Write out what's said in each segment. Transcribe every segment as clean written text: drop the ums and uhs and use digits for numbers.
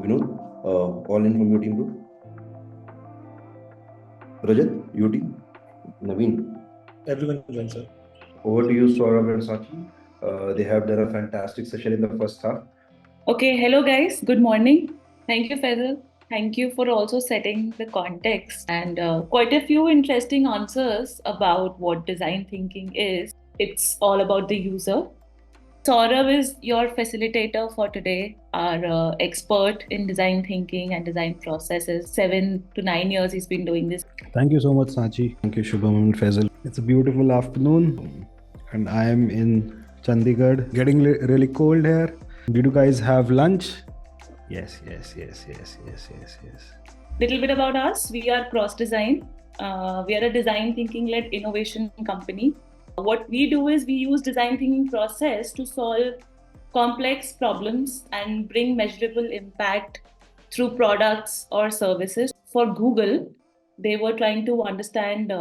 Vinod, all in from your team, bro. Rajat, your team. Naveen, Everyone joins, sir. over to you, Saurabh and Sachi. They have done a fantastic session in the first half. Okay, hello guys. Good morning. Thank you, Faisal. Thank you for also setting the context and quite a few interesting answers about what design thinking is. It's all about the user. Saurav is your facilitator for today, our expert in design thinking and design processes. 7 to 9 years he's been doing this. Thank you so much, Sachi. Thank you, Shubham and Faisal. It's a beautiful afternoon, and I am in Chandigarh. Getting really cold here. Did you guys have lunch? Yes. Little bit about us. We are Cross Design. We are a design thinking led innovation company. What we do is we use design thinking process to solve complex problems and bring measurable impact through products or services. For Google, they were trying to understand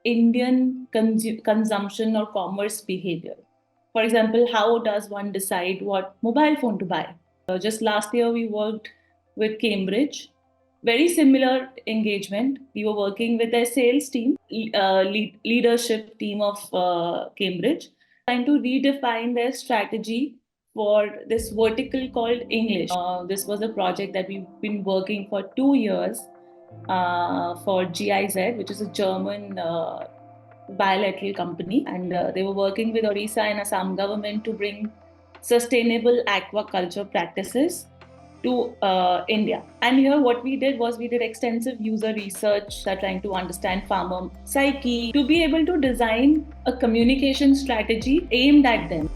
Indian consumption or commerce behavior. For example, how does one decide what mobile phone to buy? Just last year, we worked with Cambridge. Very similar engagement. We were working with their sales team, leadership team of Cambridge, trying to redefine their strategy for this vertical called English. This was a project that we've been working for 2 years for GIZ, which is a German bilateral company, and they were working with Odisha and Assam government to bring sustainable aquaculture practices to India. And here what we did was we did extensive user research, trying to understand farmer psyche to be able to design a communication strategy aimed at them.